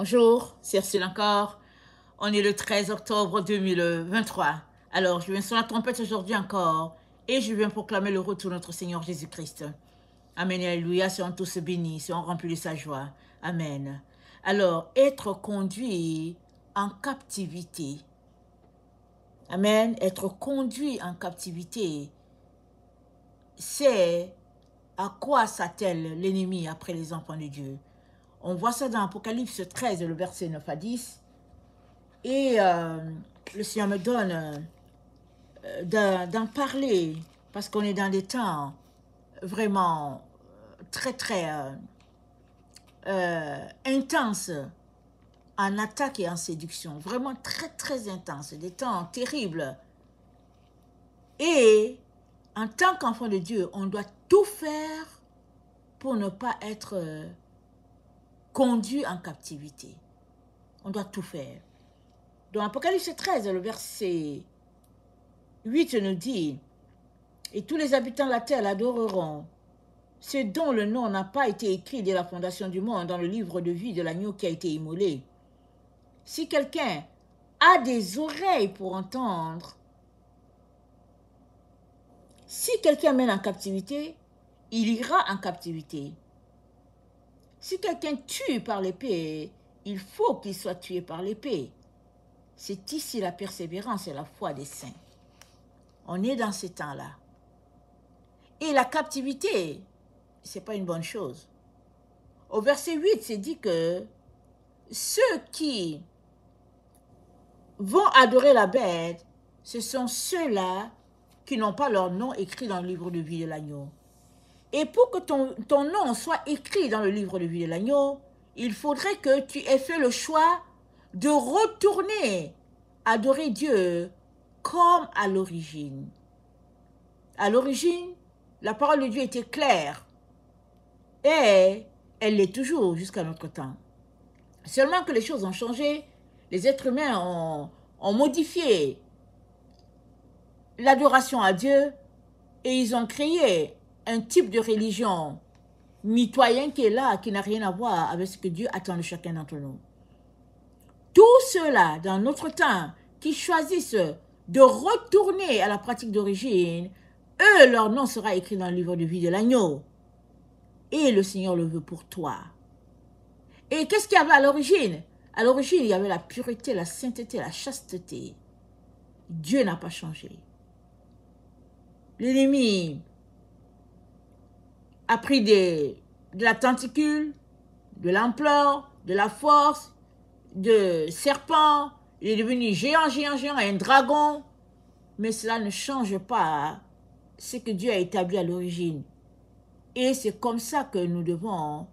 Bonjour, c'est Ursule encore. On est le 13 octobre 2023. Alors, je viens sur la trompette aujourd'hui encore et je viens proclamer le retour de notre Seigneur Jésus-Christ. Amen et alléluia, soyons tous bénis, soyons remplis de sa joie. Amen. Alors, être conduit en captivité. Amen. Être conduit en captivité, c'est à quoi s'attelle l'ennemi après les enfants de Dieu. On voit ça dans Apocalypse 13, le verset 9 à 10. Et le Seigneur me donne d'en parler parce qu'on est dans des temps vraiment très, très intenses en attaque et en séduction. Vraiment très, très intenses. Des temps terribles. Et en tant qu'enfant de Dieu, on doit tout faire pour ne pas être conduit en captivité. On doit tout faire. Dans Apocalypse 13, le verset 8 nous dit « Et tous les habitants de la terre l'adoreront, ceux dont le nom n'a pas été écrit dès la fondation du monde dans le livre de vie de l'agneau qui a été immolé. Si quelqu'un a des oreilles pour entendre, si quelqu'un mène en captivité, il ira en captivité. Si quelqu'un tue par l'épée, il faut qu'il soit tué par l'épée. C'est ici la persévérance et la foi des saints. » On est dans ces temps-là. Et la captivité, ce n'est pas une bonne chose. Au verset 8, c'est dit que ceux qui vont adorer la bête, ce sont ceux-là qui n'ont pas leur nom écrit dans le livre de vie de l'agneau. Et pour que ton nom soit écrit dans le livre de vie de l'agneau, il faudrait que tu aies fait le choix de retourner adorer Dieu comme à l'origine. À l'origine, la parole de Dieu était claire et elle l'est toujours jusqu'à notre temps. Seulement que les choses ont changé, les êtres humains ont modifié l'adoration à Dieu et ils ont créé un type de religion mitoyen qui est là, qui n'a rien à voir avec ce que Dieu attend de chacun d'entre nous. Tous ceux-là, dans notre temps, qui choisissent de retourner à la pratique d'origine, eux, leur nom sera écrit dans le livre de vie de l'agneau. Et le Seigneur le veut pour toi. Et qu'est-ce qu'il y avait à l'origine? À l'origine, il y avait la pureté, la sainteté, la chasteté. Dieu n'a pas changé. L'ennemi a pris de la tenticule, de l'ampleur, de la force, de serpent. Il est devenu géant, géant, géant, un dragon. Mais cela ne change pas ce que Dieu a établi à l'origine. Et c'est comme ça que nous devons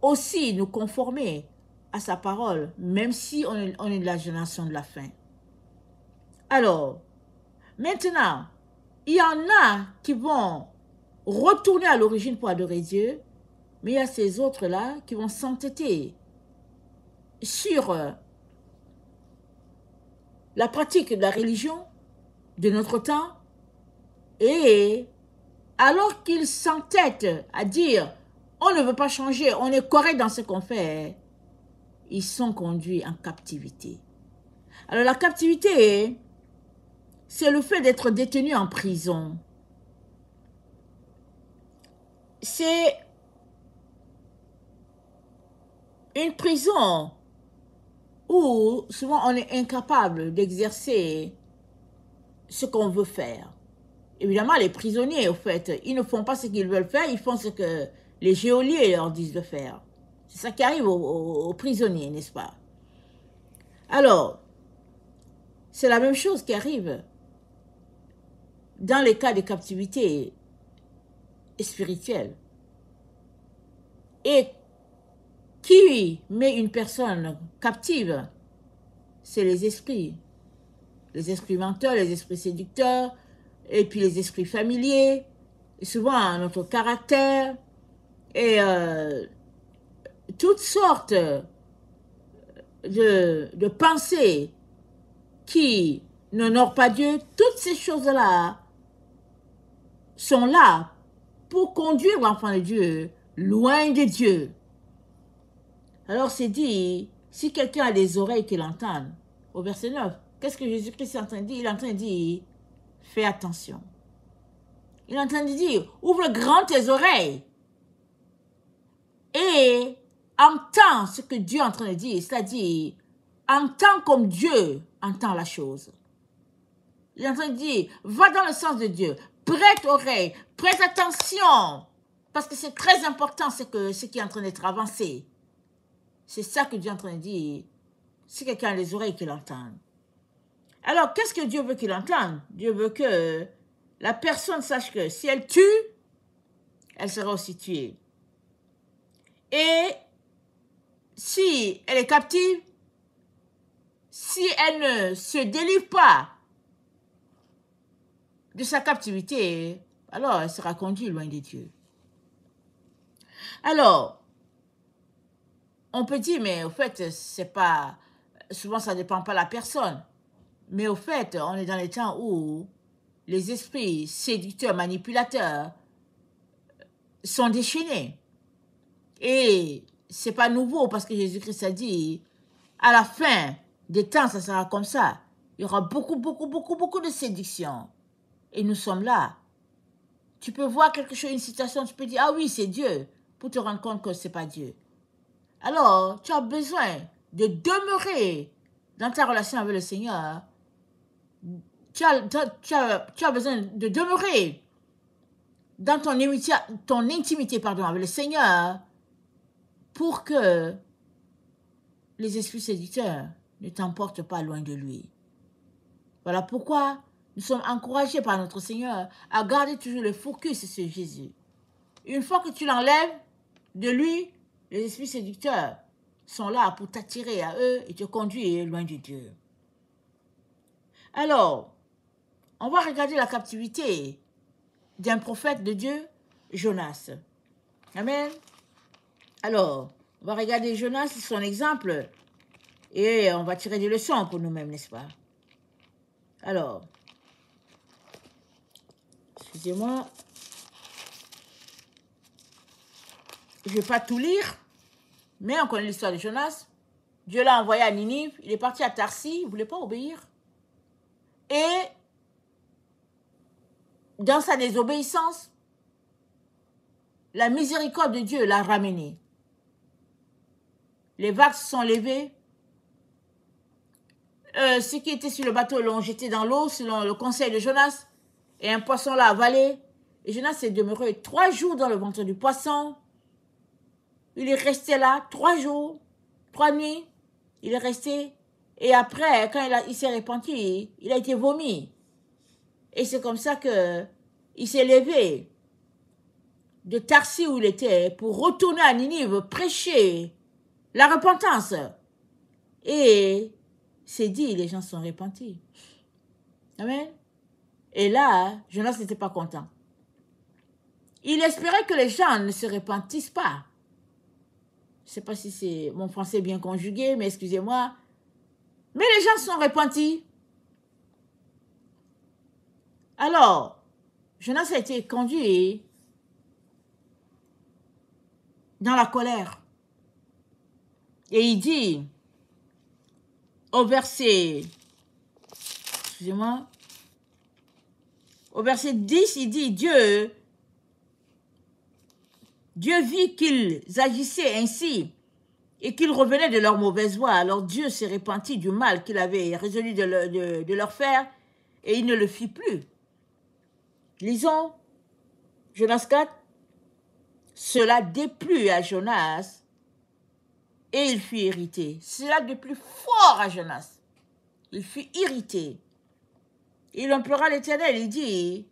aussi nous conformer à sa parole, même si on est de la génération de la fin. Alors, maintenant, il y en a qui vont retourner à l'origine pour adorer Dieu, mais il y a ces autres-là qui vont s'entêter sur la pratique de la religion de notre temps, et alors qu'ils s'entêtent à dire « on ne veut pas changer, on est correct dans ce qu'on fait », ils sont conduits en captivité. Alors la captivité, c'est le fait d'être détenu en prison. C'est une prison où souvent on est incapable d'exercer ce qu'on veut faire. Évidemment, les prisonniers, au fait, ils ne font pas ce qu'ils veulent faire, ils font ce que les geôliers leur disent de faire. C'est ça qui arrive aux prisonniers, n'est-ce pas? Alors, c'est la même chose qui arrive dans les cas de captivité spirituelle. Et qui met une personne captive? C'est les esprits menteurs, les esprits séducteurs, et puis les esprits familiers, et souvent notre caractère, et toutes sortes de pensées qui n'honorent pas Dieu. Toutes ces choses-là sont là pour conduire l'enfant de Dieu loin de Dieu. Alors c'est dit, si quelqu'un a des oreilles qu'il entende, au verset 9, qu'est-ce que Jésus-Christ est en train de dire? Il est en train de dire, fais attention. Il est en train de dire, ouvre grand tes oreilles et entends ce que Dieu est en train de dire, c'est-à-dire, entends comme Dieu entend la chose. Il est en train de dire, va dans le sens de Dieu, prête oreille, prête attention, parce que c'est très important ce qui est en train d'être avancé. C'est ça que Dieu est en train de dire. Si quelqu'un a les oreilles, qu'il entende. Alors, qu'est-ce que Dieu veut qu'il entende? Dieu veut que la personne sache que si elle tue, elle sera aussi tuée. Et si elle est captive, si elle ne se délivre pas de sa captivité, alors elle sera conduite loin de Dieu. Alors, on peut dire, mais au fait, c'est pas... Souvent, ça ne dépend pas de la personne. Mais au fait, on est dans les temps où les esprits séducteurs, manipulateurs sont déchaînés. Et c'est pas nouveau parce que Jésus-Christ a dit, à la fin des temps, ça sera comme ça. Il y aura beaucoup de séduction. Et nous sommes là. Tu peux voir quelque chose, une situation, tu peux dire, ah oui, c'est Dieu, pour te rendre compte que c'est pas Dieu. Alors, tu as besoin de demeurer dans ta relation avec le Seigneur. Tu as besoin de demeurer dans ton intimité avec le Seigneur pour que les esprits séducteurs ne t'emportent pas loin de lui. Voilà pourquoi nous sommes encouragés par notre Seigneur à garder toujours le focus sur Jésus. Une fois que tu l'enlèves de lui, les esprits séducteurs sont là pour t'attirer à eux et te conduire loin de Dieu. Alors, on va regarder la captivité d'un prophète de Dieu, Jonas. Amen. Alors, on va regarder Jonas, son exemple, et on va tirer des leçons pour nous-mêmes, n'est-ce pas? Alors, excusez-moi, je ne vais pas tout lire, mais on connaît l'histoire de Jonas. Dieu l'a envoyé à Ninive, il est parti à Tarsis, il ne voulait pas obéir. Et dans sa désobéissance, la miséricorde de Dieu l'a ramené. Les vagues se sont levées. Ceux qui étaient sur le bateau l'ont jeté dans l'eau selon le conseil de Jonas. Et un poisson l'a avalé. Et Jonas est demeuré 3 jours dans le ventre du poisson. Il est resté là 3 jours, 3 nuits. Il est resté. Et après, quand il s'est repenti, il a été vomi. Et c'est comme ça qu'il s'est levé de Tarsis où il était pour retourner à Ninive, prêcher la repentance. Et c'est dit, les gens sont repentis. Amen. Et là, Jonas n'était pas content. Il espérait que les gens ne se repentissent pas. Je ne sais pas si c'est mon français bien conjugué, mais excusez-moi. Mais les gens sont repentis. Alors, Jonas a été conduit dans la colère. Et il dit, au verset, excusez-moi, au verset 10, il dit, Dieu vit qu'ils agissaient ainsi et qu'ils revenaient de leur mauvaise voie. Alors Dieu s'est repenti du mal qu'il avait résolu de leur faire et il ne le fit plus. Lisons Jonas 4. Cela déplut à Jonas et il fut irrité. Cela déplut fort à Jonas. Il fut irrité. Il implora l'Éternel, il dit,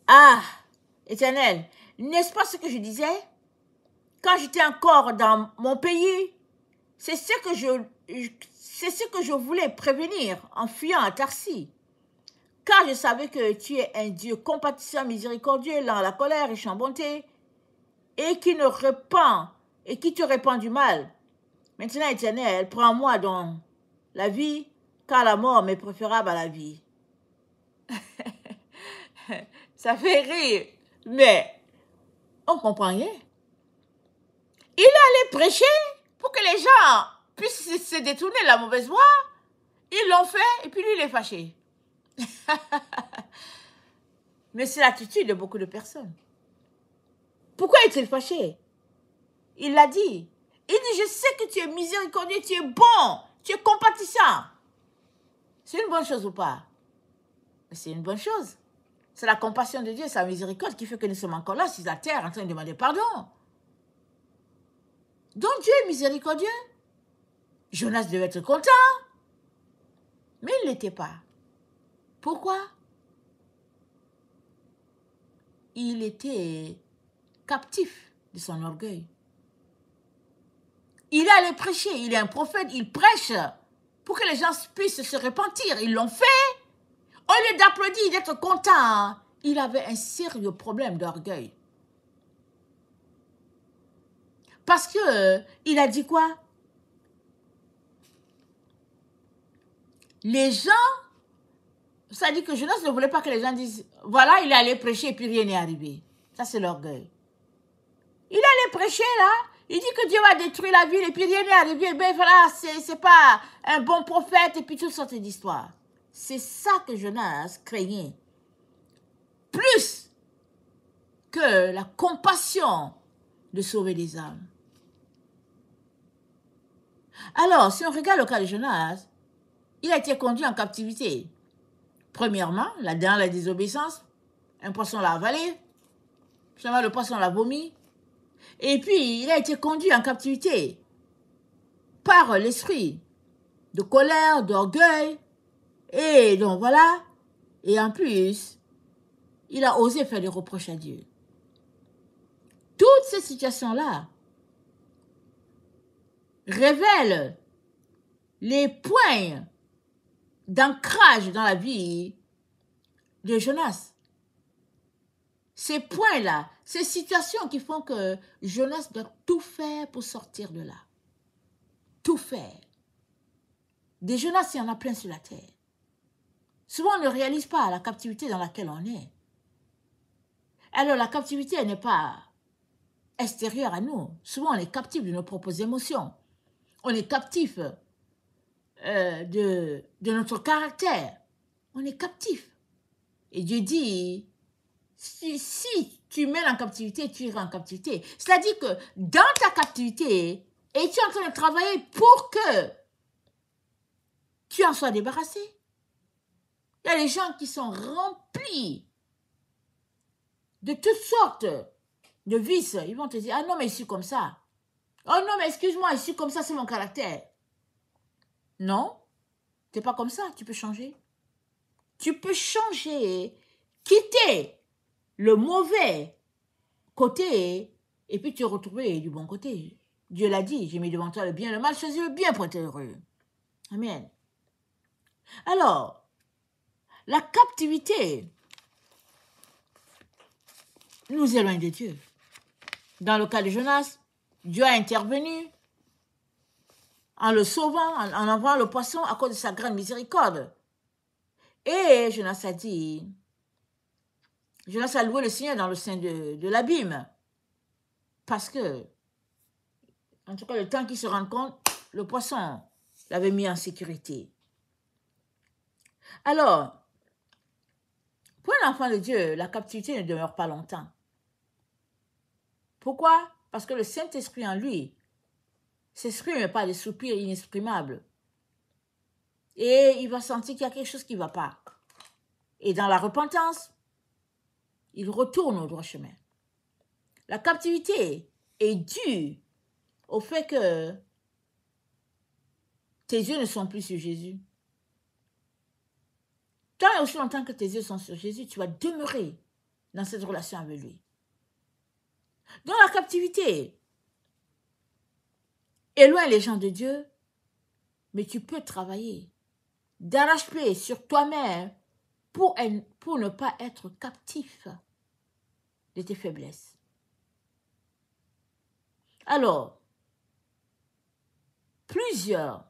ah, Éternel, n'est-ce pas ce que je disais? Quand j'étais encore dans mon pays, c'est ce que je voulais prévenir en fuyant à Tarsis. Car je savais que tu es un Dieu compatissant, miséricordieux, lent à la colère, riche en bonté, et qui te répand du mal. Maintenant, Éternel, prends-moi dans la vie, car la mort m'est préférable à la vie. Ça fait rire, mais on ne comprend rien. Il est allé prêcher pour que les gens puissent se détourner de la mauvaise voie. Ils l'ont fait et puis lui, il est fâché. Mais c'est l'attitude de beaucoup de personnes. Pourquoi est-il fâché? Il l'a dit. Il dit, je sais que tu es miséricordieux, tu es bon, tu es compatissant. C'est une bonne chose ou pas? C'est une bonne chose. C'est la compassion de Dieu, sa miséricorde qui fait que nous sommes encore là sur la terre en train de demander pardon. Donc Dieu est miséricordieux. Jonas devait être content. Mais il ne l'était pas. Pourquoi? Il était captif de son orgueil. Il est allé prêcher, il est un prophète, il prêche pour que les gens puissent se repentir. Ils l'ont fait. Au lieu d'applaudir, d'être content, il avait un sérieux problème d'orgueil. Parce que il a dit quoi? Les gens, ça dit que Jonas ne voulait pas que les gens disent, voilà, il est allé prêcher et puis rien n'est arrivé. Ça, c'est l'orgueil. Il est allé prêcher là, il dit que Dieu va détruire la ville et puis rien n'est arrivé. Ben voilà, c'est pas un bon prophète et puis toutes sortes d'histoires. C'est ça que Jonas craignait. Plus que la compassion de sauver des âmes. Alors, si on regarde le cas de Jonas, il a été conduit en captivité. Premièrement, dans la désobéissance, un poisson l'a avalé, finalement le poisson l'a vomi, et puis il a été conduit en captivité par l'esprit de colère, d'orgueil, et donc voilà, et en plus, il a osé faire des reproches à Dieu. Toutes ces situations-là révèlent les points d'ancrage dans la vie de Jonas. Ces points-là, ces situations qui font que Jonas doit tout faire pour sortir de là. Tout faire. Des Jonas, il y en a plein sur la terre. Souvent, on ne réalise pas la captivité dans laquelle on est. Alors, la captivité, elle n'est pas extérieure à nous. Souvent, on est captif de nos propres émotions. On est captif de notre caractère. On est captif. Et Dieu dit, si tu mets en captivité, tu iras en captivité. C'est-à-dire que dans ta captivité, et tu es en train de travailler pour que tu en sois débarrassé. Il y a des gens qui sont remplis de toutes sortes de vices. Ils vont te dire, ah non, mais je suis comme ça. Oh non, mais excuse-moi, je suis comme ça, c'est mon caractère. Non, tu n'es pas comme ça, tu peux changer. Tu peux changer, quitter le mauvais côté et puis te retrouver du bon côté. Dieu l'a dit, j'ai mis devant toi le bien et le mal, choisis le bien pour être heureux. Amen. Alors, la captivité nous éloigne de Dieu. Dans le cas de Jonas, Dieu a intervenu en le sauvant, en envoyant le poisson à cause de sa grande miséricorde. Et Jonas a dit, Jonas a loué le Seigneur dans le sein de l'abîme. Parce que, en tout cas, le temps qu'il se rend compte, le poisson l'avait mis en sécurité. Alors, pour un enfant de Dieu, la captivité ne demeure pas longtemps. Pourquoi? Parce que le Saint-Esprit en lui s'exprime par des soupirs inexprimables. Et il va sentir qu'il y a quelque chose qui ne va pas. Et dans la repentance, il retourne au droit chemin. La captivité est due au fait que tes yeux ne sont plus sur Jésus. Tant et aussi longtemps que tes yeux sont sur Jésus, tu vas demeurer dans cette relation avec lui. Dans la captivité, éloigne les gens de Dieu, mais tu peux travailler d'arrache-pied sur toi-même pour ne pas être captif de tes faiblesses. Alors, plusieurs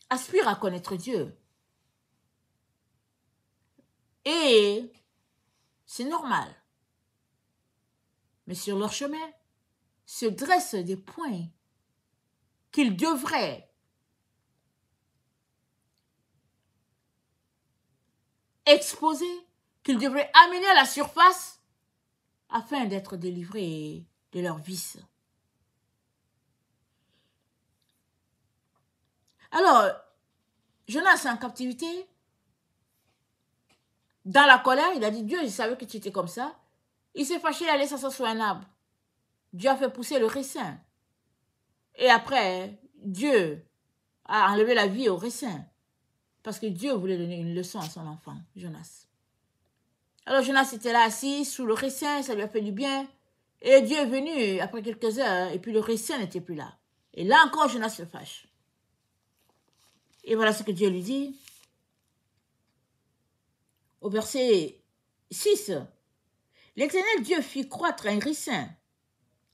aspirent à connaître Dieu. Et c'est normal. Mais sur leur chemin se dressent des points qu'ils devraient exposer, qu'ils devraient amener à la surface afin d'être délivrés de leurs vices. Alors, Jonas est en captivité. Dans la colère, il a dit, Dieu, je savais que tu étais comme ça. Il s'est fâché, il allait s'asseoir sur un arbre. Dieu a fait pousser le raisin. Et après, Dieu a enlevé la vie au raisin. Parce que Dieu voulait donner une leçon à son enfant, Jonas. Alors Jonas était là assis sous le raisin, ça lui a fait du bien. Et Dieu est venu après quelques heures, et puis le raisin n'était plus là. Et là encore, Jonas se fâche. Et voilà ce que Dieu lui dit. Au verset 6, l'Éternel Dieu fit croître un ricin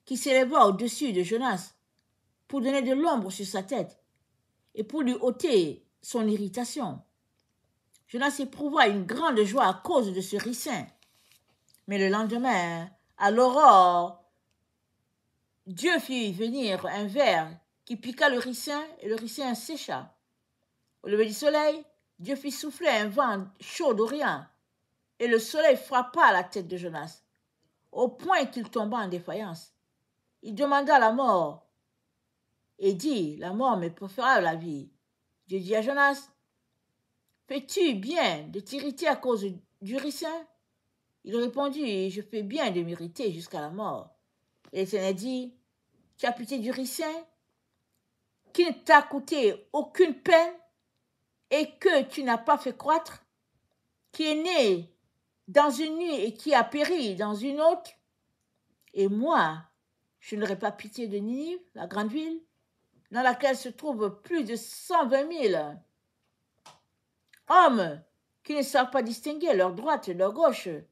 qui s'éleva au-dessus de Jonas pour donner de l'ombre sur sa tête et pour lui ôter son irritation. Jonas éprouva une grande joie à cause de ce ricin. Mais le lendemain, à l'aurore, Dieu fit venir un ver qui piqua le ricin et le ricin sécha. Au lever du soleil, Dieu fit souffler un vent chaud d'Orient et le soleil frappa la tête de Jonas au point qu'il tomba en défaillance. Il demanda la mort et dit, la mort me préférable à la vie. Dieu dit à Jonas, fais-tu bien de t'irriter à cause du ricin? Il répondit, je fais bien de m'irriter jusqu'à la mort. Et l'Éternel dit, tu as pitié du ricin qui ne t'a coûté aucune peine et que tu n'as pas fait croître, qui est né dans une nuit et qui a péri dans une autre. Et moi, je n'aurai pas pitié de Ninive, la grande ville, dans laquelle se trouvent plus de 120 000 hommes qui ne savent pas distinguer leur droite et leur gauche, et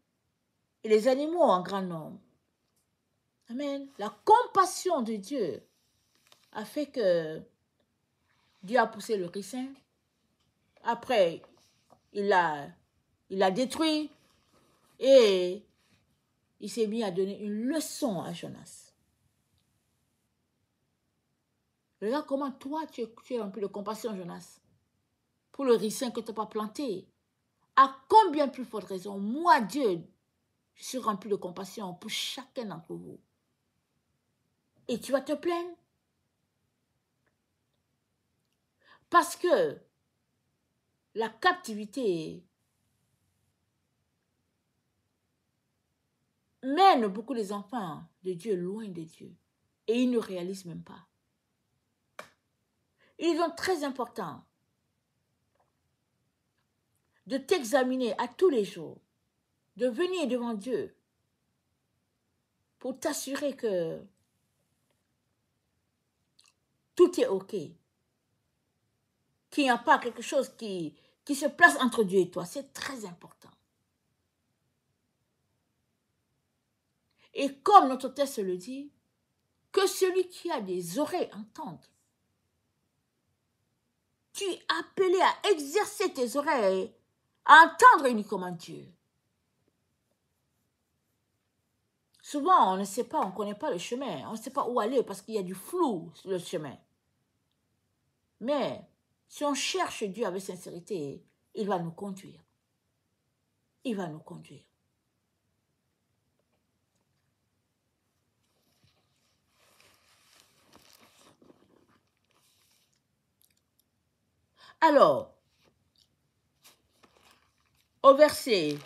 les animaux en grand nombre. Amen. La compassion de Dieu a fait que Dieu a poussé le ricin. Après, il l'a détruit et il s'est mis à donner une leçon à Jonas. Regarde comment toi, tu es rempli de compassion, Jonas, pour le ricin que tu n'as pas planté. À combien plus forte raison, moi, Dieu, je suis rempli de compassion pour chacun d'entre vous. Et tu vas te plaindre. Parce que la captivité mène beaucoup les enfants de Dieu loin de Dieu. Et ils ne réalisent même pas. Il est donc très important de t'examiner à tous les jours, de venir devant Dieu pour t'assurer que tout est OK, qu'il n'y a pas quelque chose qui se place entre Dieu et toi. C'est très important. Et comme notre texte le dit, que celui qui a des oreilles entende. Tu es appelé à exercer tes oreilles, à entendre uniquement Dieu. Souvent, on ne sait pas, on ne connaît pas le chemin, on ne sait pas où aller parce qu'il y a du flou sur le chemin. Mais si on cherche Dieu avec sincérité, il va nous conduire. Il va nous conduire. Alors, au verset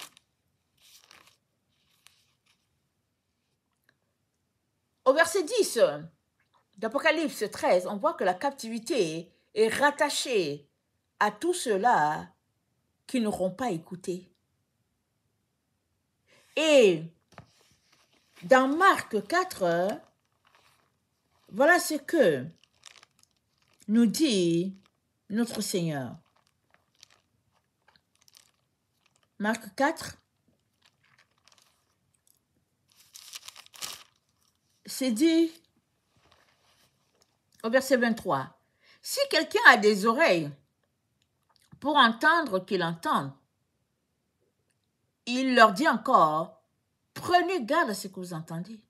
10 d'Apocalypse 13, on voit que la captivité est rattachée à tous ceux-là qui n'auront pas écouté. Et dans Marc 4, voilà ce que nous dit notre Seigneur. Marc 4, c'est dit au verset 23. Si quelqu'un a des oreilles pour entendre, qu'il entende. Il leur dit encore, prenez garde à ce que vous entendez.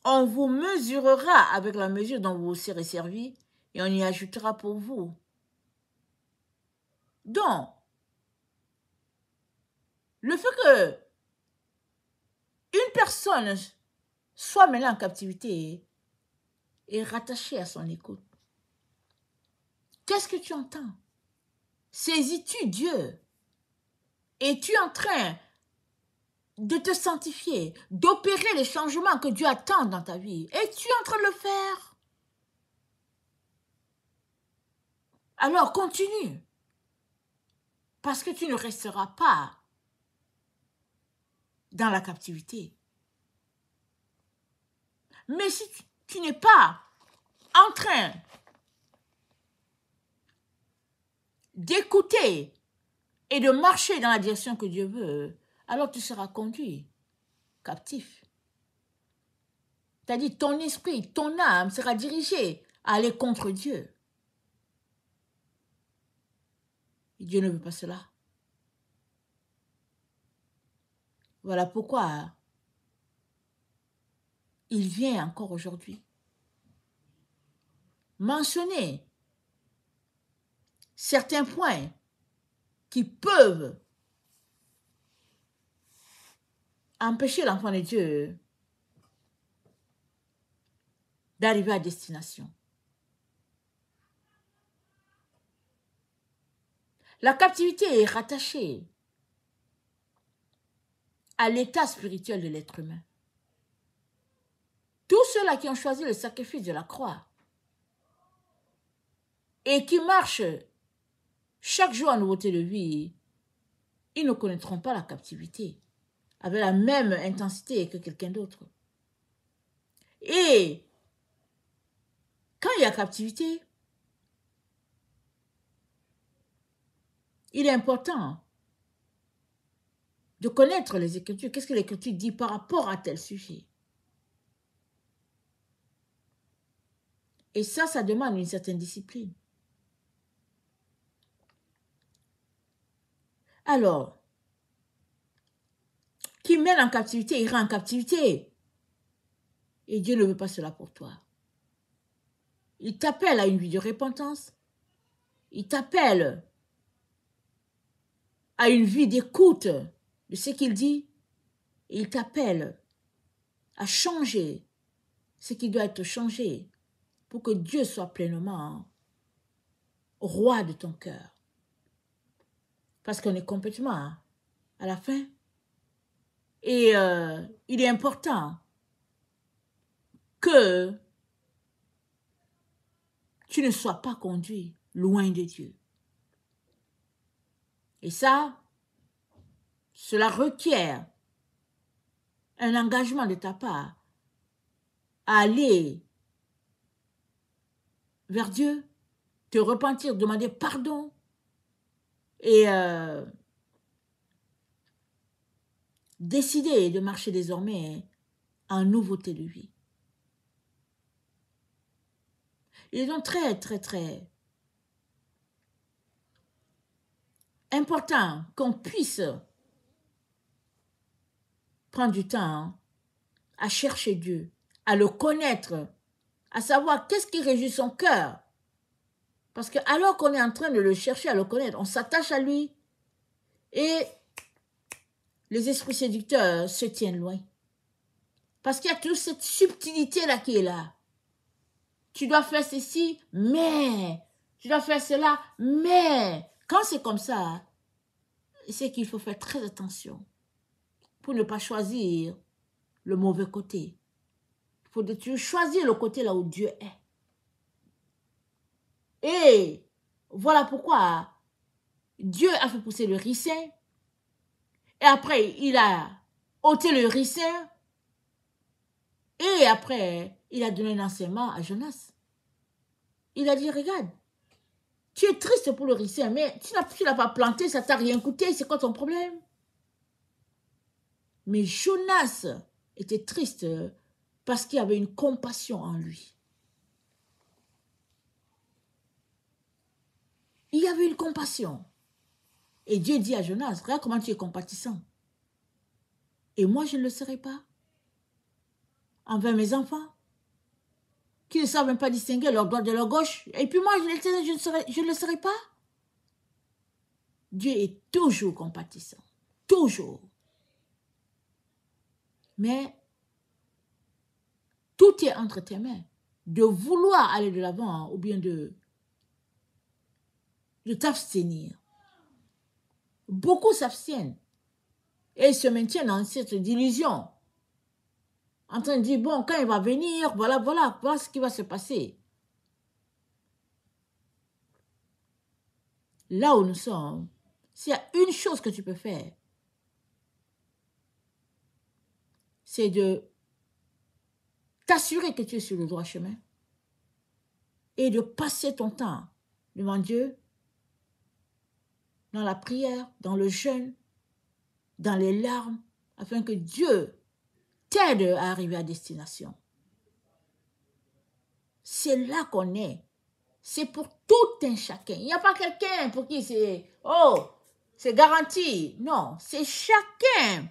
On vous mesurera avec la mesure dont vous serez servi et on y ajoutera pour vous. Donc, le fait que une personne soit maintenant en captivité est rattachée à son écoute. Qu'est-ce que tu entends? Saisis-tu Dieu? Es-tu en train de te sanctifier, d'opérer les changements que Dieu attend dans ta vie? Es-tu en train de le faire? Alors continue. Parce que tu ne resteras pas dans la captivité. Mais si tu n'es pas en train d'écouter et de marcher dans la direction que Dieu veut, alors tu seras conduit captif. C'est-à-dire ton esprit, ton âme sera dirigée à aller contre Dieu. Et Dieu ne veut pas cela. Voilà pourquoi il vient encore aujourd'hui mentionner certains points qui peuvent empêcher l'enfant de Dieu d'arriver à destination. La captivité est rattachée à l'état spirituel de l'être humain. Tous ceux-là qui ont choisi le sacrifice de la croix et qui marchent chaque jour en nouveauté de vie, ils ne connaîtront pas la captivité avec la même intensité que quelqu'un d'autre. Et quand il y a captivité, il est important de connaître les Écritures. Qu'est-ce que l'Écriture dit par rapport à tel sujet? Et ça demande une certaine discipline. Alors, qui mène en captivité ira en captivité. Et Dieu ne veut pas cela pour toi. Il t'appelle à une vie de repentance. Il t'appelle à une vie d'écoute de ce qu'il dit. Il t'appelle à changer ce qui doit être changé pour que Dieu soit pleinement roi de ton cœur. Parce qu'on est complètement à la fin. Et il est important que tu ne sois pas conduit loin de Dieu. Et ça, cela requiert un engagement de ta part à aller vers Dieu, te repentir, demander pardon et décider de marcher désormais en nouveauté de vie. Il est donc très, très, très important qu'on puisse prendre du temps à chercher Dieu, à le connaître, à savoir qu'est-ce qui réjouit son cœur. Parce que alors qu'on est en train de le chercher, à le connaître, on s'attache à lui et les esprits séducteurs se tiennent loin. Parce qu'il y a toute cette subtilité-là qui est là. Tu dois faire ceci, mais tu dois faire cela, mais quand c'est comme ça, c'est qu'il faut faire très attention pour ne pas choisir le mauvais côté. Il faut choisir le côté là où Dieu est. Et voilà pourquoi Dieu a fait pousser le ricin. Et après, il a ôté le ricin. Et après, il a donné un enseignement à Jonas. Il a dit, regarde, tu es triste pour le ricin, mais tu l'as pas planté, ça t'a rien coûté, c'est quoi ton problème? Mais Jonas était triste parce qu'il y avait une compassion en lui. Il y avait une compassion. Et Dieu dit à Jonas, regarde comment tu es compatissant. Et moi, je ne le serai pas. envers mes enfants, qui ne savent même pas distinguer leur droite de leur gauche. Et puis moi, je ne le serai pas. Dieu est toujours compatissant. Toujours. Mais tout est entre tes mains. De vouloir aller de l'avant ou bien de t'abstenir. Beaucoup s'abstiennent et se maintiennent dans cette illusion. En train de dire, bon, quand il va venir, voilà ce qui va se passer. Là où nous sommes, s'il y a une chose que tu peux faire, c'est de t'assurer que tu es sur le droit chemin et de passer ton temps devant Dieu, dans la prière, dans le jeûne, dans les larmes, afin que Dieu t'aide à arriver à destination. C'est là qu'on est. C'est pour tout un chacun. Il n'y a pas quelqu'un pour qui c'est, oh, c'est garanti. Non, c'est chacun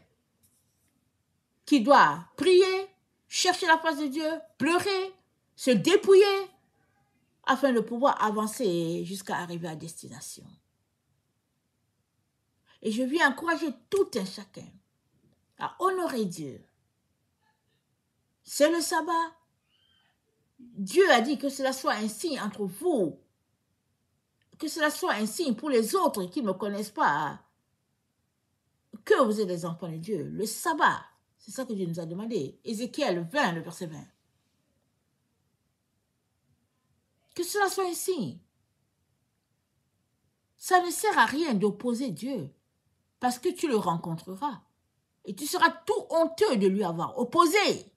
qui doit prier, chercher la face de Dieu, pleurer, se dépouiller, afin de pouvoir avancer jusqu'à arriver à destination. Et je viens encourager tout un chacun à honorer Dieu. C'est le sabbat. Dieu a dit que cela soit un signe entre vous, que cela soit un signe pour les autres qui ne me connaissent pas, que vous êtes des enfants de Dieu. Le sabbat, c'est ça que Dieu nous a demandé. Ézéchiel 20, le verset 20. Que cela soit un signe. Ça ne sert à rien d'opposer Dieu, parce que tu le rencontreras. Et tu seras tout honteux de lui avoir opposé.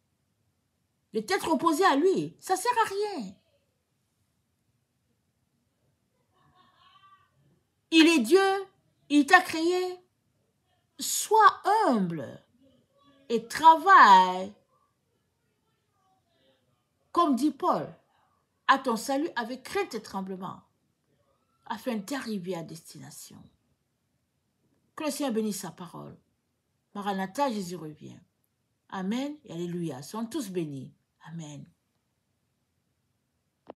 De t'être opposé à lui. Ça ne sert à rien. Il est Dieu, il t'a créé. Sois humble et travaille, comme dit Paul, à ton salut avec crainte et tremblement, afin d'arriver à destination. Que le Seigneur bénisse sa parole. Maranatha, Jésus revient. Amen et alléluia. Soyons tous bénis. Amen.